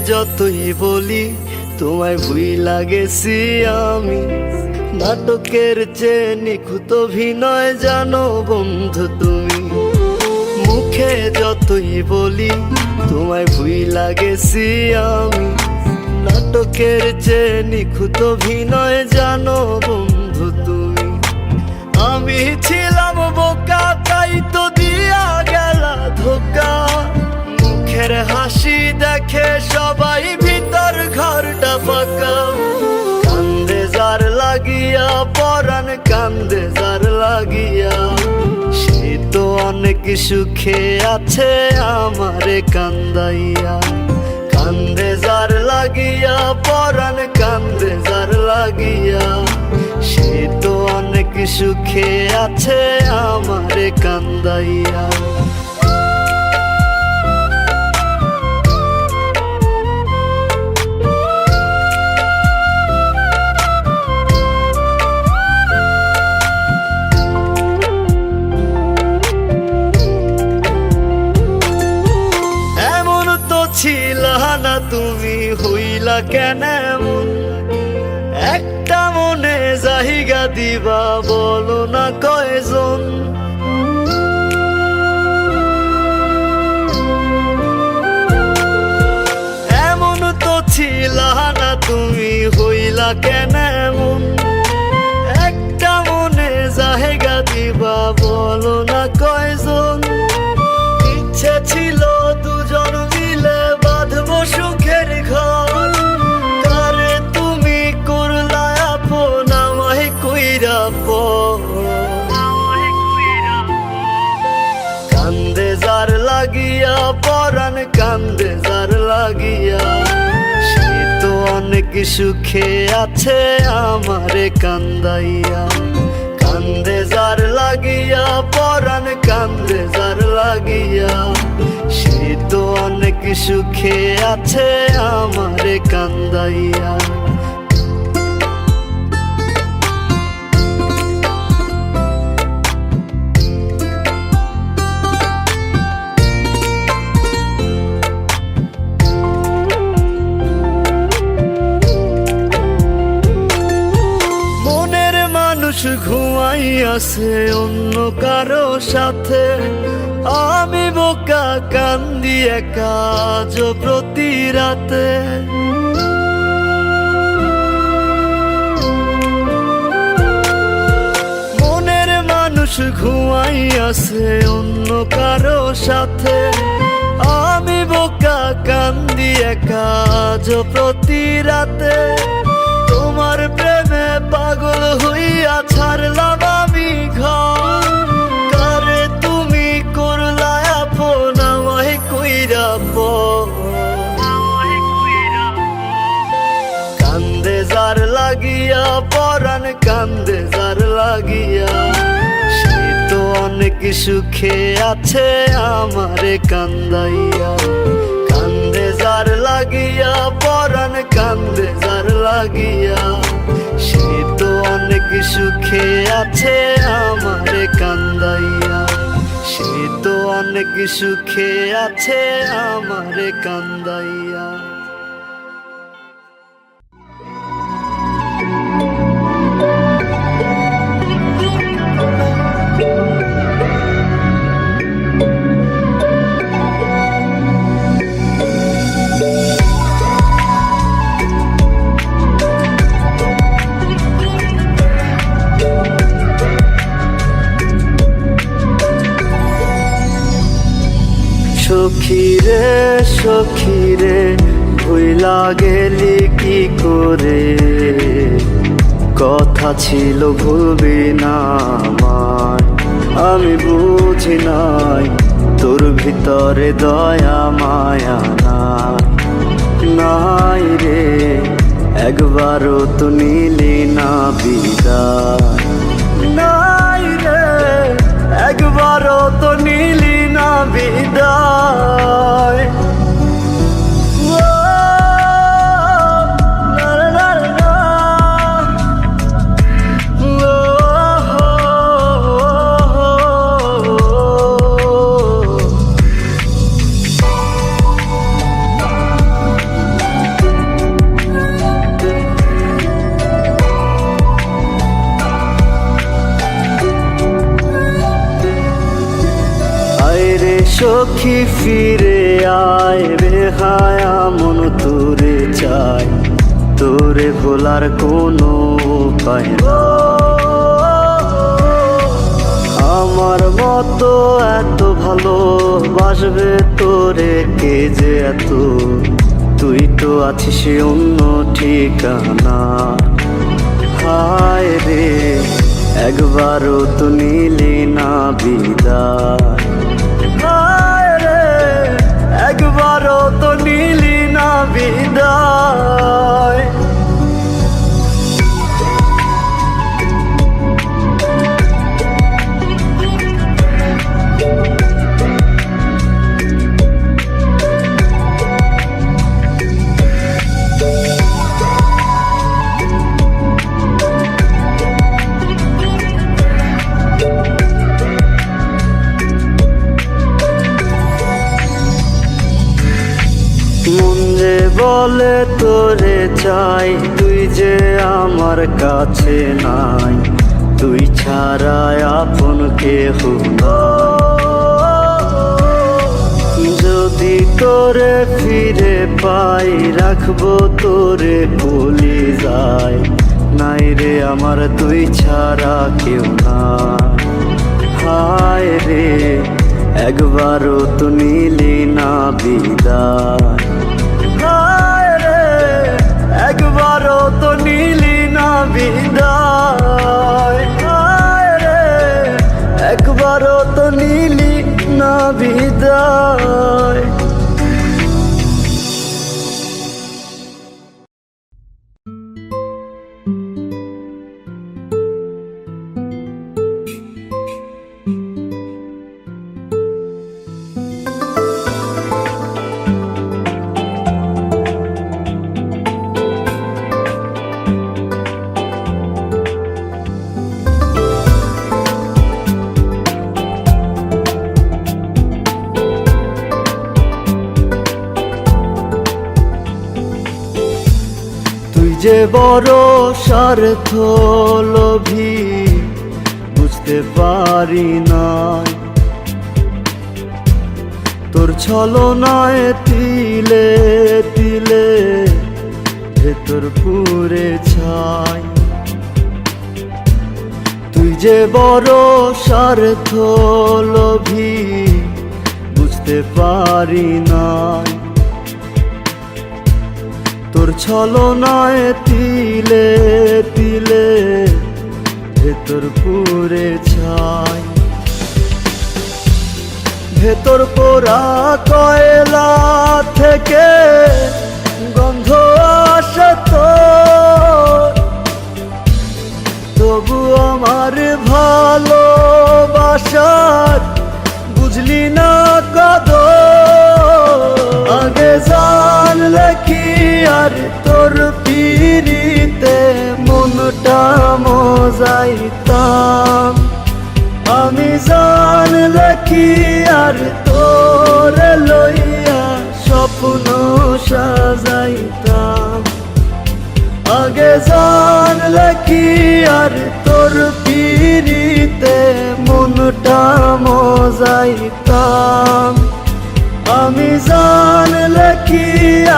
যতই বলি তোমায় ভুইলা গেছি আমি, নাটকের চেয়ে নিখুঁত অভিনয় জানো বন্ধু তুমি। মুখে যতই বলি তোমায় ভুইলা গেছি আমি, নাটকের চেয়ে নিখুঁত অভিনয় জানো বন্ধু তুমি। আমি ছিলাম বোকা তাই তো দিয়া গেলা ধোকা, মুখের হাসি দেখে সবাই ভিতর ঘরটা ফাঁকা। কান্দে যার লাগিয়া পরাণ কান্দে যার লাগিয়া, সে তো অনেক সুখে আছে আমারে কান্দাইয়া। কান্দে যার লাগিয়া পরাণ কান্দে যার লাগিয়া, সে তো অনেক সুখে আছে আমারে কান্দাইয়া। ছিলা না তুমি হইলা কেন এমন, একটা মনে জায়গা দিবা বলো না কয়জন। এমন তো ছিলা না তুমি হইলা কেন এমন, একটা মনে জায়গা দিবা বলো না কয়জন। ইচ্ছে ছিল দুজন মিলে বাঁধবো সুখের ঘর, কারে তুমি করলা আপন আমায় কইরা পর। কান্দে যার লাগিয়া পরাণ কান্দে যার লাগিয়া, সে তো অনেক সুখে আছে আমারে কান্দাইয়া। কান্দে যার লাগিয়া পরাণ কান্দে যার লাগিয়া, সে তো অনেক সুখে আছে আমারে কান্দাইয়া। ঘুমাই আছে অন্য কারো সাথে, আমি বোকা কান্দি একা আজ প্রতি রাতে। মনের মানুষ ঘুমাই আছে অন্য কারো সাথে, আমি বোকা কান্দি একা আজ প্রতি রাতে। তোমার প্রেমে পাগল হইয়া ছাড়লাম আমি ঘর, কারে তুমি করলা আপন আমায় কইরা পর। কান্দে যার লাগিয়া পরাণ কান্দে যার লাগিয়া, সে তো অনেক সুখে আছে আমারে কান্দাইয়া। কান্দে যার লাগিয়া পরাণ কান্দে যার লাগিয়া, সে তো অনেক সুখে আছে আমারে কান্দাইয়া। সে তো অনেক সুখে আছে আমারে কান্দাইয়া। সখীরে সখীরে ভুইলা গেলি কি করে, কথা ছিল ভুলবি না আমায়। আমি বুঝি নাই তোর ভিতরে দয়া মায়া নাই রে, একবারও তো নিলি না বিদায়। নাই রে একবারও তো নিলি না বিদায়। সখী ফিরে আয় বেহায়া মন তোরে চাই, তোরে ভোলার কোনো উপায় না। আমার মতো এত ভালোবাসবে তোরে কে যে এত, তুই তো আছিস অন্য ঠিকানা। হায় রে একবারও তো নিলি না বিদায়, হায় রে একবারও তো নিলি না বিদায়। মন যে বলে তোরে চাই, তুই যে আমার কাছে নাই, তুই ছাড়া আপন কেহ নাই। যদি তোরে ফিরে পাই রাখবো তোরে কলিজায়, নাই রে আমার তুই ছাড়া কেউ না। হায় রে একবারও তো নিলি না বিদায়, হায় রে একবারও তো নিলি না বিদায়, হায় রে একবারও তো নিলি না বিদায়। যে বড় স্বার্থ লোভী বুঝতে পারি নাই, তোর ছলনায় তিলে তিলে ভেতর পুরে ছাই। তুই যে বড় স্বার্থ লোভী বুঝতে পারি নাই, তোর ছলনায় তিলে তিলে ভেতর পুরে ছাই। ভেতর পোড়া কয়লা থেকে গন্ধ আসে তোর, তবু আমার ভালোবাসার বুঝলি না কদর। আগে জানলে কি আর তোর পিরিতে মনটা মজাইতাম, আমি জানলে কি আর তোর লইয়া স্বপ্ন সাজাইতাম। আগে জানলে কি আর তোর পিরিতে মনটা মজাইতাম, আমি জানলে কি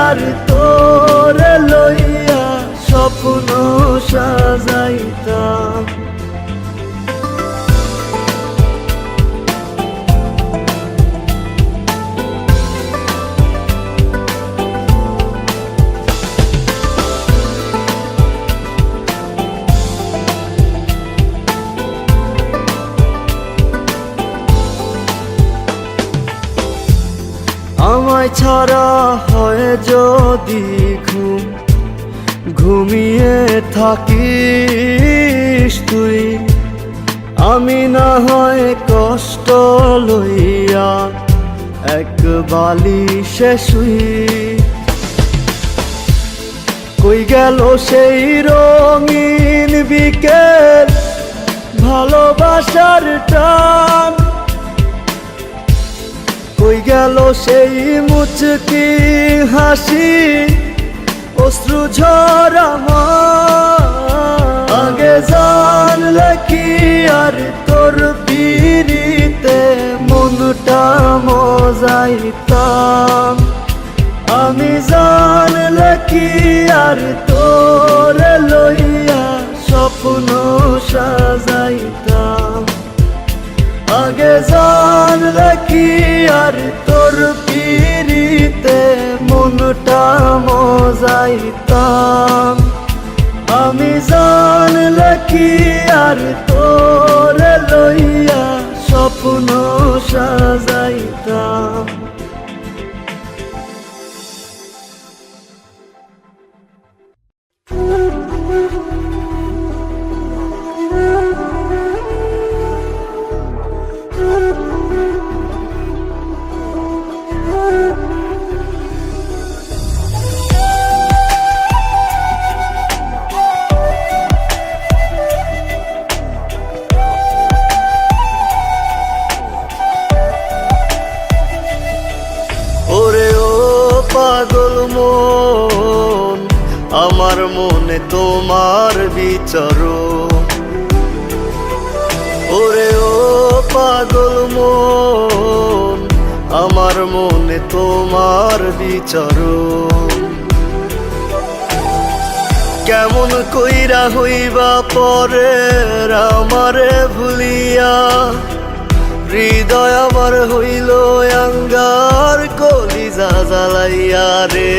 আর তোর লইয়া স্বপ্ন সাজাইতাম। আমায় ছাড়া হয় যদি ঘুম, ঘুমিয়ে থাকিস তুই, আমি না হয় কষ্ট লইয়া এক বালিশে শুই। কই গেল সেই রঙিন বিকেল ভালোবাসার টান, কই গেল সেই মুচকি হাসি অশ্রু ঝরা মা। আগে জানলে কি আর তোর পিরিতে মন মনটা মজাইতাম। আমি জানলে কি আর তোরে লইয়া স্বপ্ন সাজাইতাম। আগে জানলে কি আর তোর পিরিতে মনটা মজাইতাম। আমি জানলে কি আর তোরে লইয়া স্বপ্ন সাজাইতাম। ওরে ও পাগল মন, আমার মনে তোমার বিচরণ। ওরে ও পাগল মন, আমার মনে তোমার বিচরণ। কেমন কইরা হইবা পরের আমারে ভুলিয়া, হৃদয় আমার হইল আঙ্গার কলিজা জ্বালাইয়া রে,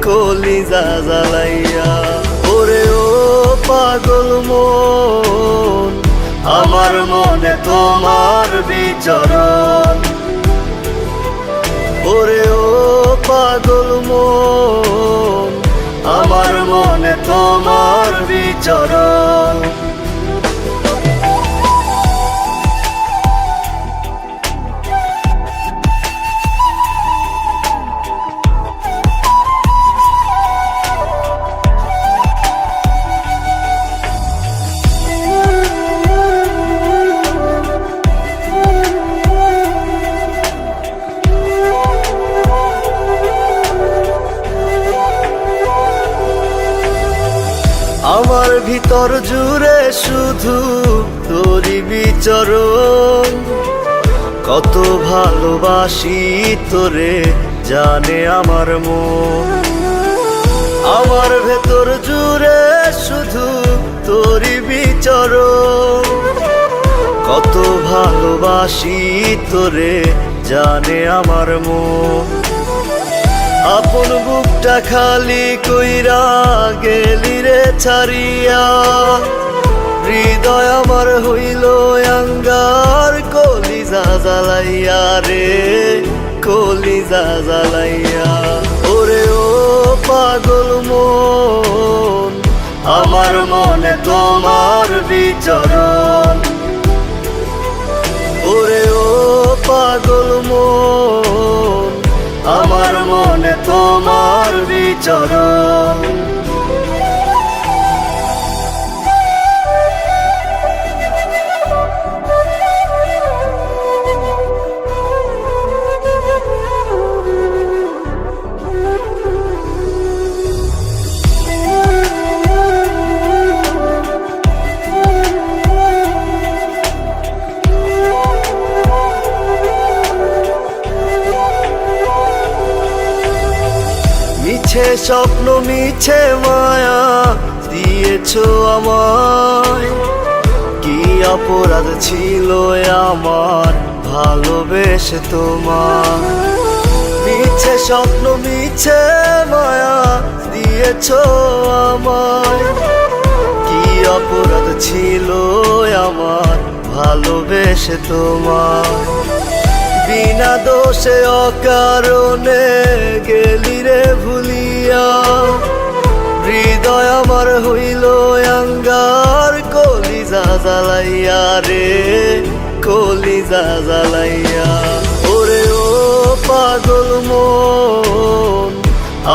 কলিজা জ্বালাইয়া। ওরে ও পাগল মন, আমার মনে তোমার বিচরণ। ওরে ও পাগল মন, আমার মনে তোমার বিচরণ। আমার ভিতর জুড়ে শুধু তোরই বিচরণ। কত ভালোবাসি তোরে জানে আমার মন। আমার ভেতর জুড়ে শুধু তোরই বিচরণ। কত ভালোবাসি তোরে জানে আমার মন। আপন বুকটা খালি কইরা গেলি রে ছাড়িয়া, হৃদয় আমার হইল আঙ্গার কলিজা জ্বালাইয়া রে, কলিজা জ্বালাইয়া। ওরে ও পাগল মন, আমার মনে তোমার বিচরণ। ওরে ও পাগল মন, আমার মনে তোমার বিচরণ। মিছে স্বপ্ন মিছে মায়া দিয়েছো আমায়। কি অপরাধ ছিল আমার ভালোবেসে তোমার। মিছে স্বপ্ন মিছে মায়া দিয়েছো আমায়। কি অপরাধ ছিল আমার ভালোবেসে তোমার। বিনা দোষে অকারণে গেলি রে ভুলিয়া, হৃদয় আমার হইল আঙ্গার কলিজা জ্বালাইয়া রে, কলিজা জ্বালাইয়া। ওরে ও পাগল মন,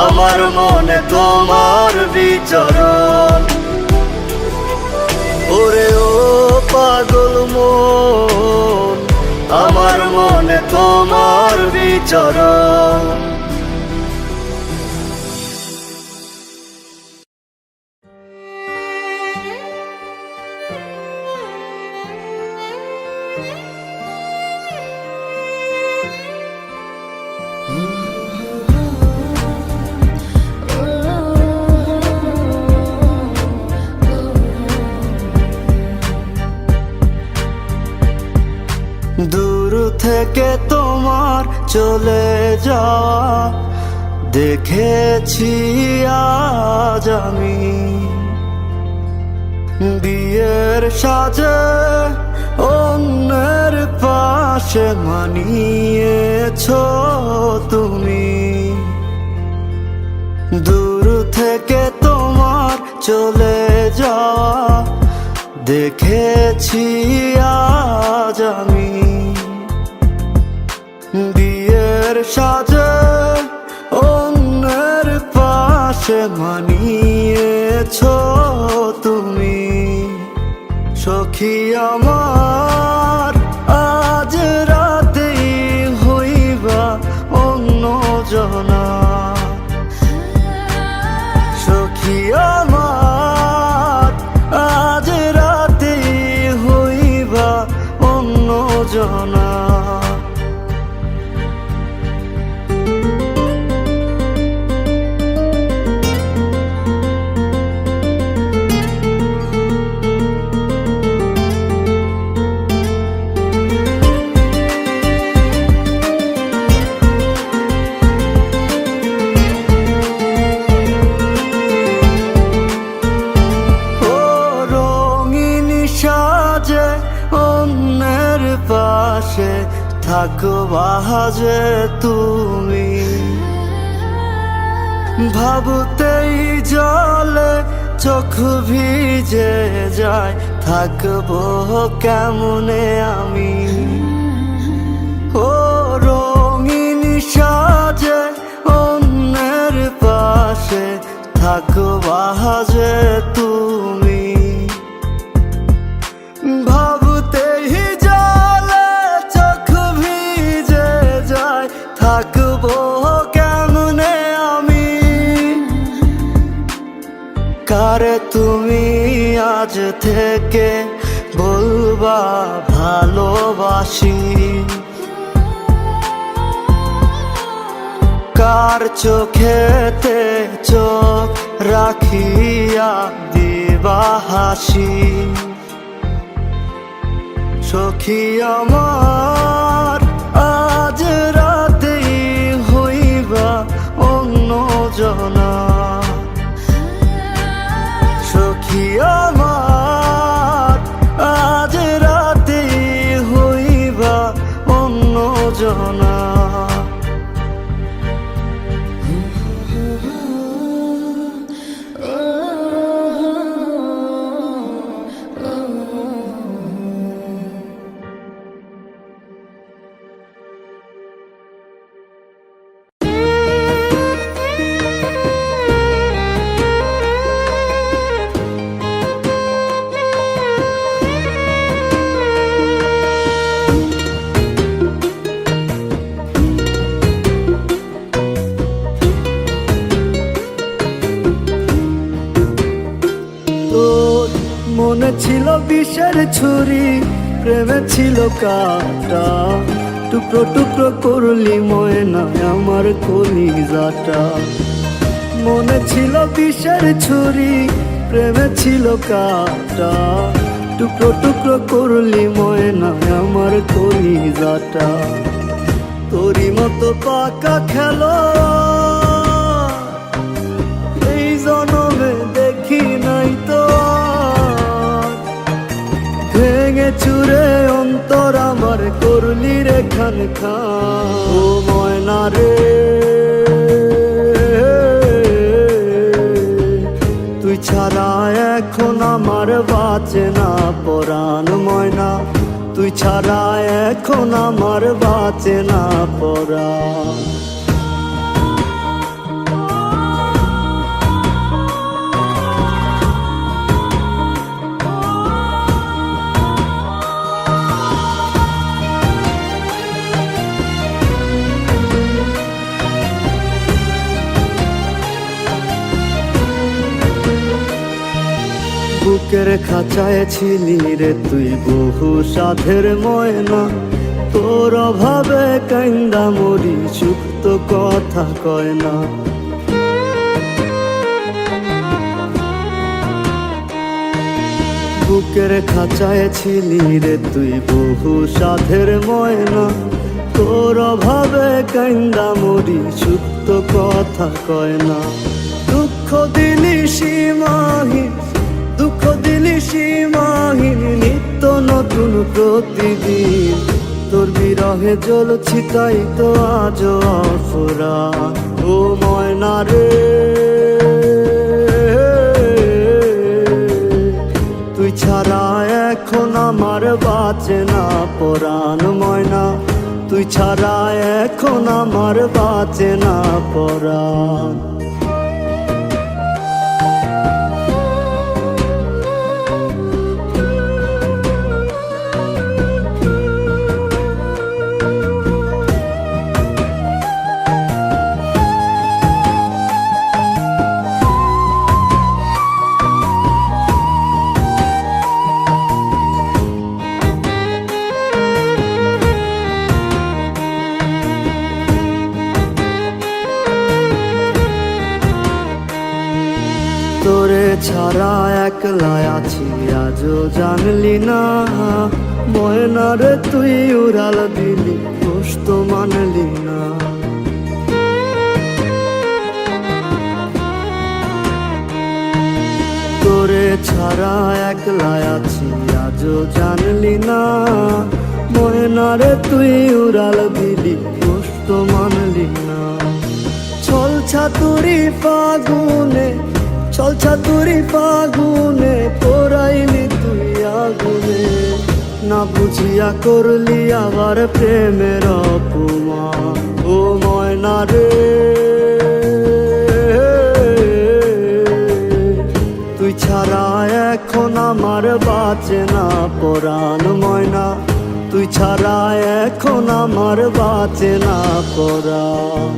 আমার মনে তোমার বিচরণ। ওরে ও পাগল মন, আমার মনে তোমার বিচরণ। চলে যাওয়া দেখেছি আজ আমি। বিয়ের সাজে অন্যের পাশে মানিয়েছো তুমি। দূর থেকে তোমার চলে যাওয়া দেখেছি আজ আমি। বিয়ের সাজে অন্যের পাশে মানিয়েছো তুমি। সখী আমার আজ রাতেই হইবা অন্য জনা। সখী আমার আজ রাতেই হইবা অন্য জনা। অন্যের পাশে থাকবা যে তুমি। ভাবতেই জলে চোখ ভিজে যায় থাকবো কেমনে আমি। ও রঙিন সাজে অন্যের পাশে থাকবা যে তুমি। ভাবতেই জলে চোখ ভিজে যায় থাকবো কেমনে আমি। কারে তুমি আজ থেকে বলবা ভালোবাসি। কার চোখেতে চোখ রাখিয়া দিবা হাসি। সখী আমার আজ রাতেই হইবা অন্য জনা। সখী আমার আজ রাতেই হইবা অন্য জনা। মনে ছিল বিষের ছুরি, প্রেমে ছিল কাটা, টুকরো টুকরো করলি ময়না আমার কলিজাটা। মনে ছিল বিষের ছুরি, প্রেমে ছিল কাটা, টুকরো টুকরো করলি ময়না আমার কলিজাটা। তোরি মতো পাকা খেলো এই জনমে দেখি নাই তো। ভেঙে চুরে অন্তর আমার করলি রে খান খান। ও ময়না রে তুই ছাড়া এখন আমার বাঁচে না পরাণ। ময়না তুই ছাড়া এখন আমার বাঁচে না পরাণ। বুকের খাঁচায় ছিলি রে তুই বহু সাধের ময়না। তোর অভাবে কান্দা মরি সুখ তো কথা কয় না। বুকের খাঁচায় ছিলি রে তুই বহু সাধের ময়না। তোর অভাবে কাইন্দা মরি, সুখ তো কথা কয় না। দুঃখ দিলি সীমাহীন, দুঃখ দিলি সীমাহীন, নিত্য নতুন প্রতিদিন। তোর বিরহে জ্বলছি তাই তো আজও অফুরান। ও ময়না রে, তুই ছাড়া এখন আমার বাঁচে না পরাণ। ময়না, তুই ছাড়া এখন আমার বাঁচে না পরাণ। তোরে ছাড়া একলা আছি আজও জানলি না। ময়না রে, তুই উড়াল দিলি, দোষ তো মানলি না। তোরে ছাড়া একলা আছি আজও জানলি না। ময়না রে, তুই উড়াল দিলি, দোষ তো মানলি না। ছল ছাতুরি ফাগুনে, ছল ছাতুরি ফাগুনে, পোড়াইলি তুই আগুনে। না বুঝিয়া করলি আবার প্রেমের অপমান। ও ময়না রে, তুই ছাড়া এখন আমার বাঁচে না পরাণ। ময়না, তুই ছাড়া এখন আমার বাঁচে না পরাণ।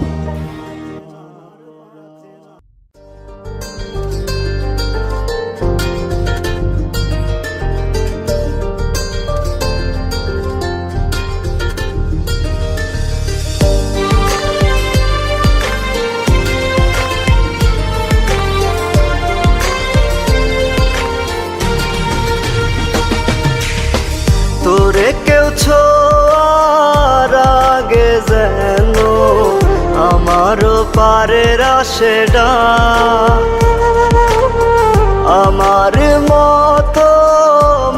তোরে কেউ ছোঁয়ার আগে যেন আমারও পারের আসে ডাক। আমার মতো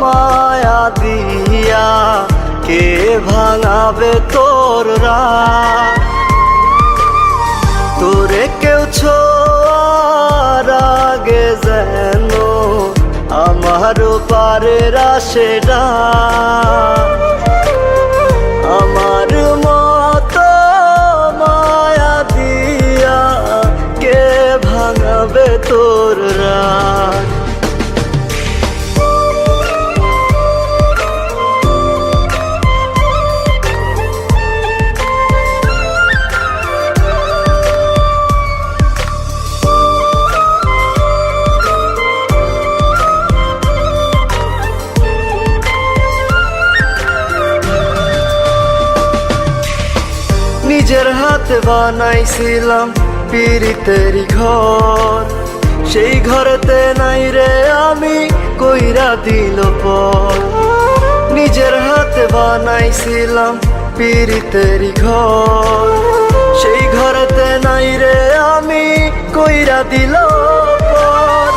মায়া দিয়া কে ভাঙাবে তোর রাত। তোরে কেউ ছোঁয়ার আগে যেন আমারও পারের আসে ডাক। আমার মতো মায়া দিয়া কে ভাঙাবে তোর রাত। নিজের হাতে বানাইছিলাম পিরিতেরি ঘর, সেই ঘরেতে নাই রে আমি কইরা দিল পর। নিজের হাতে বানাইছিলাম পিরিতেরি ঘর, সেই ঘরেতে নাই রে আমি কইরা দিল পর।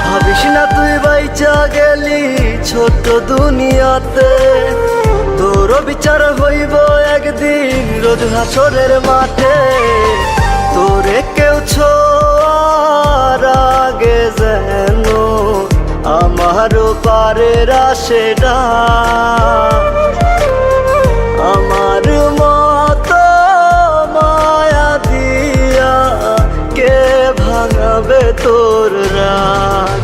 ভাবিস না তুই বাইচা গেলি ছোট্ট দুনিয়াতে, তোর বিচার হইব একদিন রোজ হাসরের মাঠে। তোরে কেউ ছোঁয়ার আগে যেন আমারও পারের আসে ডাক। আমার মতো মায়া দিয়া কে ভাঙাবে তোর রাত।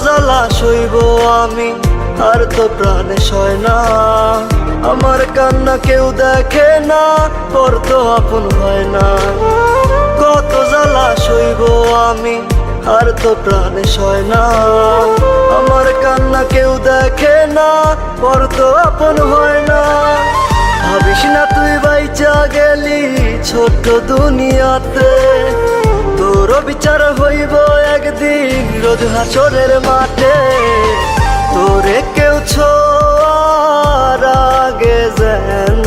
জ্বালা সইব আমি আর তো প্রাণে সয় না। আমার কান্না কেউ দেখে না, পর তো আপন হয় না। কত জ্বালা সইব আমি আর তো প্রাণে সয় না। আমার কান্না কেউ দেখে না, পর তো আপন হয় না। ভাবিস না তুই বাইচা গেলি ছোট্ট দুনিয়াতে, তোর বিচার হইব একদিন রোজ হাসরের মাঠে। তোরে কেউ ছোঁয়ার আগে যেন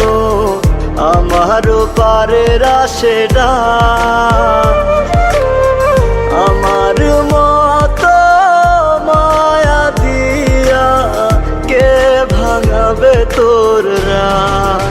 আমারও পারের আশেডা, আমার মতো মায়া দিয়া কে ভাঙাবে তোর রাত।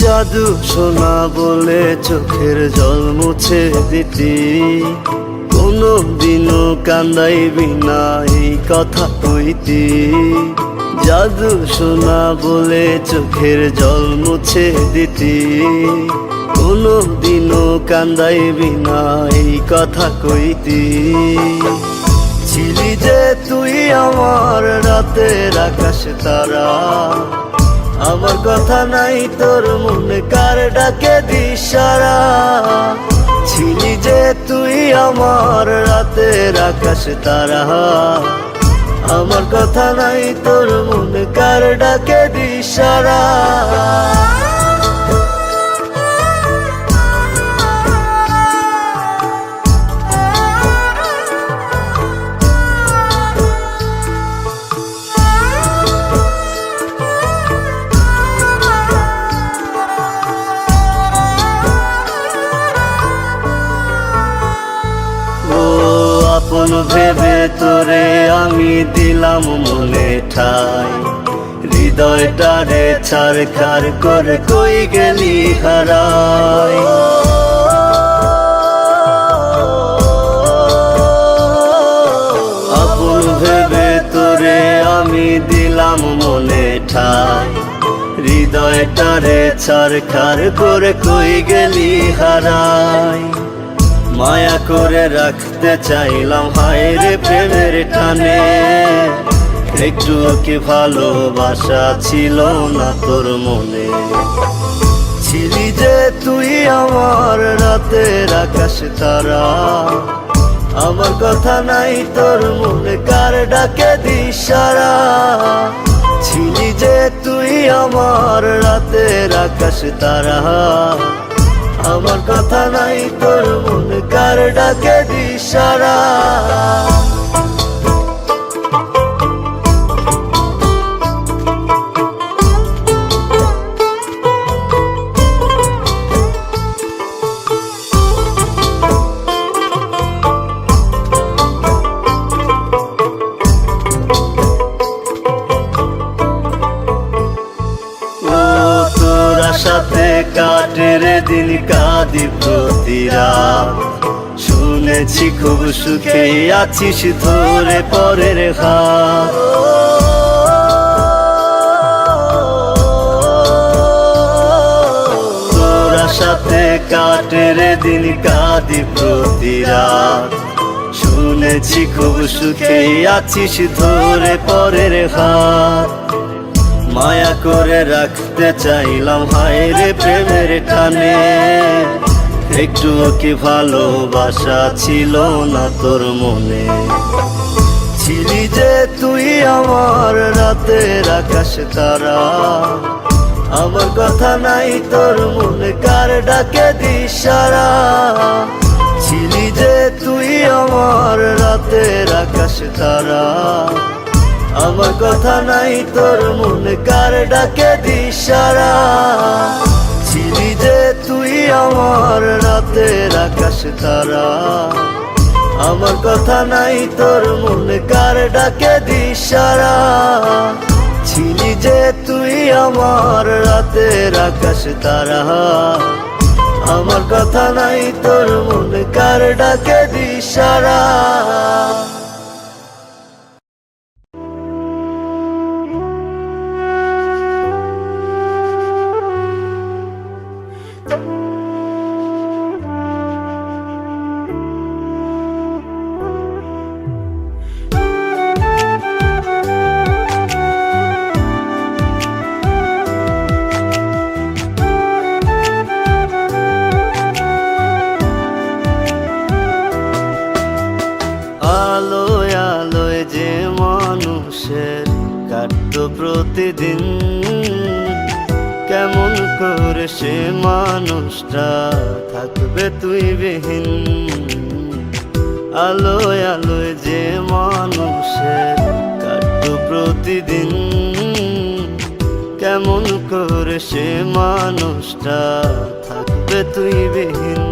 জাদু সোনা বলে চোখের জল মুছে দিতি, কোনো দিনও কান্দাইবি না এই কথা কইতি। জাদু সোনা বলে চোখের জল মুছে দিতি, কোনো দিনও কান্দাইবি না এই কথা কইতি। ছিলি যে তুই আমার রাতের আকাশ তারা, আমার কথা নাই তোর মনে কার ডাকে দিশারা। ছিলি যে তুই আমার রাতের আকাশ তারা, আমার কথা নাই তোর মনে কার ডাকে দিশারা। আপন ভেবে তোরে আমি দিলাম মনে ঠাই, হৃদয়টারে ছারখার করে কই গেলি হারাই। আপন ভেবে তোরে আমি দিলাম মনে ঠাই, হৃদয়টারে ছারখার করে কই গেলি হারাই। মায়া করে রাখতে চাইলাম হায় রে প্রেমের টানে, একটু কি ভালোবাসা ছিল না তোর মনে। ছিলি যে তুই আমার রাতের আকাশ তারা, আমার কথা নাই তোর মনে কার ডাকে দিশারা। ছিলি যে তুই আমার রাতের আকাশ তারা, আমার কথা নাই তোর মনে কার ডাকে দিশারা। সাথে কাটের দিন কাঁদি প্রতি রাত, শুনেছি খুব সুখে আছিস ধরে পরের হাত। তোরা সাথে কাটের দিন কাঁদি প্রতি রাত, শুনেছি খুব সুখে আছিস ধরে পরের হাত। মায়া করে রাখতে চাইলাম হায় রে প্রেমের টানে, একটু কি ভালোবাসা ছিল না তোর মনে। ছিলি যে তুই আমার রাতের আকাশ তারা, আমার কথা নাই তোর মনে কার ডাকে দিশারা। ছিলি যে তুই আমার রাতের আকাশ তারা, আমার কথা নাই তোর মনে কার ডাকে দিশারা। ছিলি যে তুই আমার রাতের আকাশ তারা, আমার কথা নাই তোর মনে কার ডাকে দিশারা। ছিলি যে তুই আমার রাতের আকাশ তারা, আমার কথা নাই তোর মনে কার ডাকে দিশারা। আলোয় আলোয় যে মানুষের কাটতো প্রতিদিন, কেমন করে সে মানুষটা থাকবে তুই বিহীন। আলোয় আলোয় যে মানুষের কাটতো প্রতিদিন, কেমন করে সে মানুষটা থাকবে তুই বিহীন।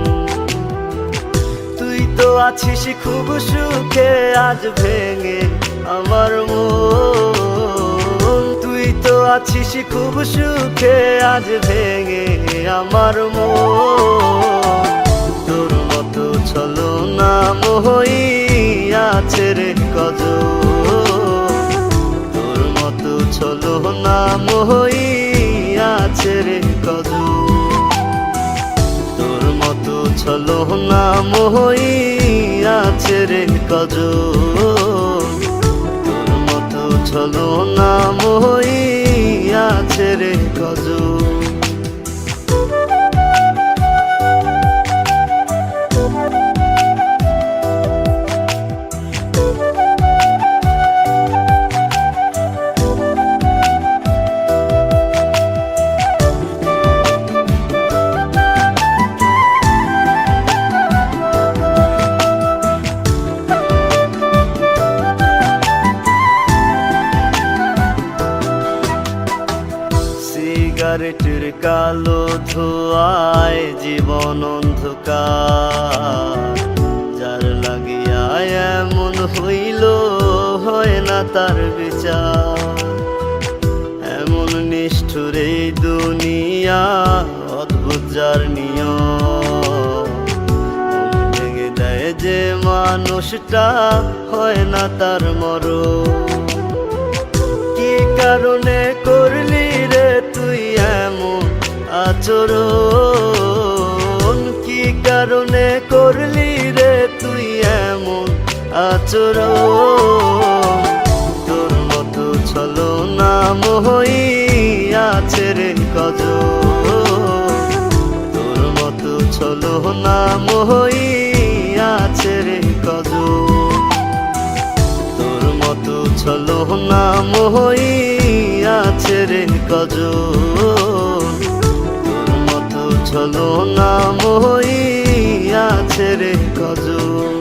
তুই তো আছিস খুব সুখে আজ ভেঙে আমার মন, তুই তো আছিস খুব সুখে আজ ভেঙে আমার মন। তোর মতো ছলনা মোহই আছে রে কজন, তোর মতো ছলনা মোহই আছে রে কজন, তোর মতো ছলনা মোহই আছে রে কজন, তোর মতো ছলনা মোহই আছে রে কজন। সিগারেটের কালো ধোঁয়ায় জীবন অন্ধকার, যার লাগিয়া এমন হইল হয় না তার বিচার। এমন নিষ্ঠুর এই দুনিয়া, অদ্ভুত যার নিয়ম, ভেঙে দেয় যে মানুষটা হয় না তার মরণ। কি কারণে করলি রে তুই এমন আচরণ, কি কারণে করলি রে তুই এমন আচরণ। তোর মতো ছলনা মোহই আছে রে কজন, তোর মতো ছলনা মোহই আছে রে কজন, তোর মতো ছলনা মোহই আছে রে কজন, তোর মতো ছলনা মোহই আছে রে কজন।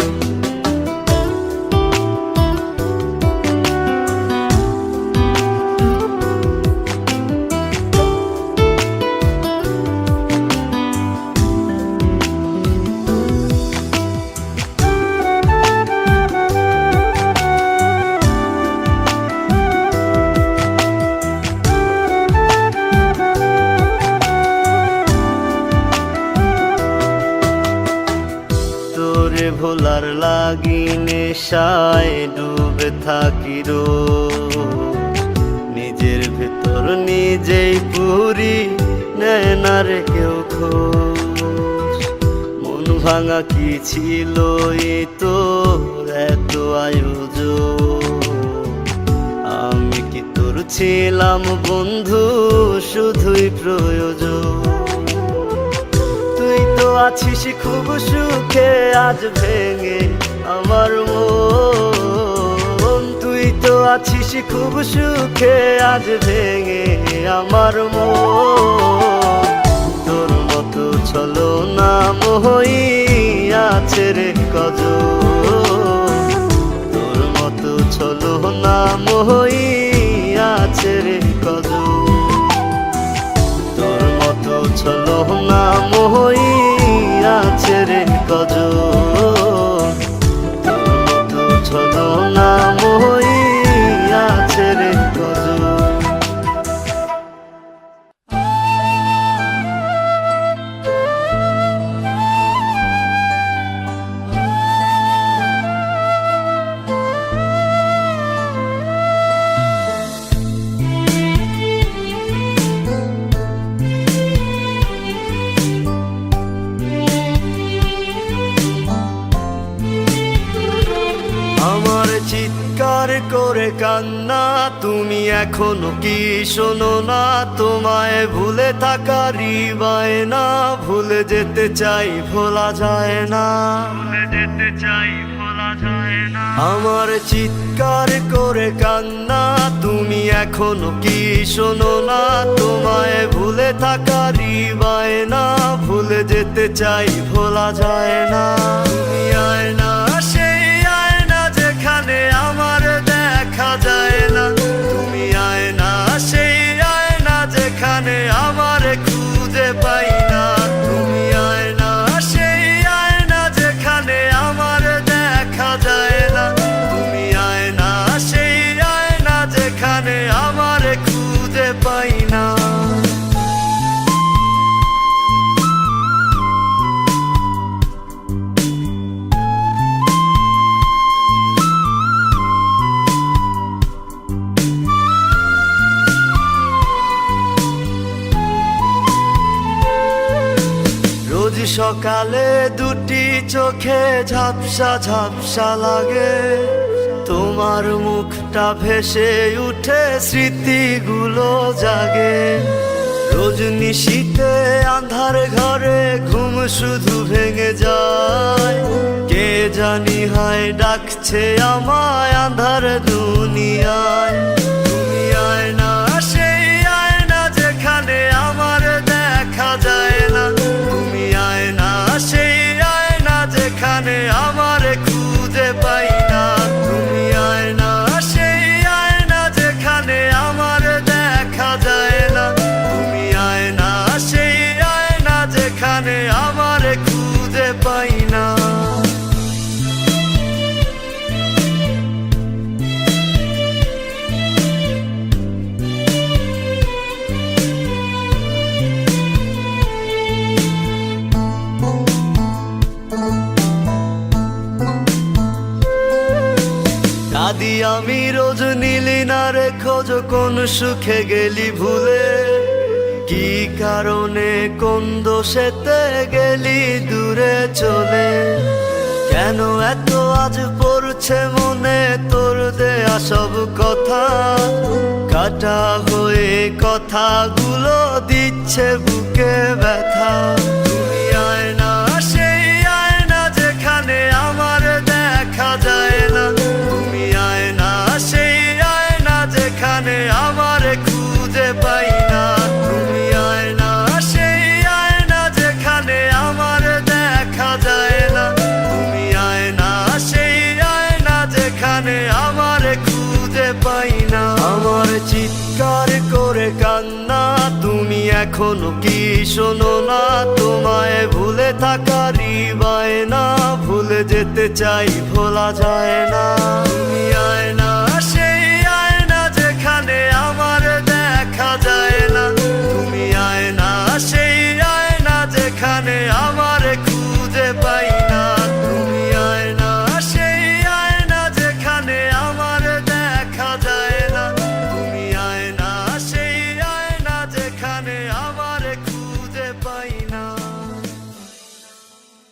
তোরে ভোলার লাগি নেশায় ডুবে থাকি রোজ, নিজের ভেতর নিজেই পুরি নেয় না রে কেউ খোঁজ। মন ভাঙা কি ছিল এ তোর এত আয়োজন, আমি কি তোর ছিলাম বন্ধু শুধুই প্রয়োজন। তুই তো আছিস খুব সুখে আজ ভেঙে আমার মন, তুই তো আছিস খুব সুখে আজ ভেঙে আমার মন। তোর মতো ছলনা মোহই আছে রে কজন, তোর মতো ছলনা মোহই আছে রে কজন, তোর মতো ছলনা মোহই আছে রে কজন, তোর মতো ছলনা মোহই আছে রে কজন। চিৎকার করে কান্না, তুমি এখনো কি শোনো না? তোমায় ভুলে থাকার বায়না, ভুলে যেতে চাই ভোলা যায় না, ভুলে যেতে চাই ভোলা যায় না। আমার চিৎকার করে কান্না, তুমি এখনো কি শোনো না? তোমায় ভুলে থাকার বায়না, ভুলে যেতে চাই ভোলা যায় না। তুমি আয়না, সেই আয়না যেখানে আমার দেখা যায় না। তুমি আয়না, সেই আয়না যেখানে আমার খুঁজে পাই না। তুমি আয়না, সেই আয়না যেখানে আমার দেখা যায় না। তুমি আয়না, সেই আয়না যেখানে আমার খুঁজে পাই না। রোজ সকালে দুটি চোখে ঝাপসা ঝাপসা লাগে, তোমার মুখটা ভেসে উঠে স্মৃতিগুলো জাগে। রোজ নিশীতে আন্ধার ঘরে ঘুম শুধু ভেঙে যায়, কে জানি হায় ডাকছে আমায় আন্ধার দুনিয়ায়। তুমি আয়না, সেই আয়না যেখানে আমার দেখা যায় না। তুমি আয়না, সেই আয়না যেখানে আমার খুঁজে পাই না। তুমি আয়না, সেই আয়না যেখানে আমার দেখা যায় না। তুমি আয়না, সেই আয়না যেখানে আমার খুঁজে পাই না। কাঁদি আমি রোজ, নীলি না রে খোঁজ, কোন সুখে গেলি ভুলে? কি কারণে, কোন দোষেতে গেলি দূরে চলে? কেন এত আজ পড়ছে মনে তোর দেয়া সব কথা? কাটা হয়ে কথাগুলো দিচ্ছে বুকে ব্যথা। তুমি আয়না, সেই আয়না যেখানে আমার দেখা যায় না। তুমি আয়না, সেই আয়না যেখানে আমার খুঁজে পাই না। তুমি আয়না, সেই আয়না যেখানে আমার দেখা যায় না। তুমি আয়না, সেই আয়না যেখানে আমার খুঁজে পাই না। আমার চিৎকার করে কান্না, তুমি এখনো কি শোনো না? তোমায় ভুলে থাকার বায়না, ভুলে যেতে চাই ভোলা যায় না। তুমি আয়না,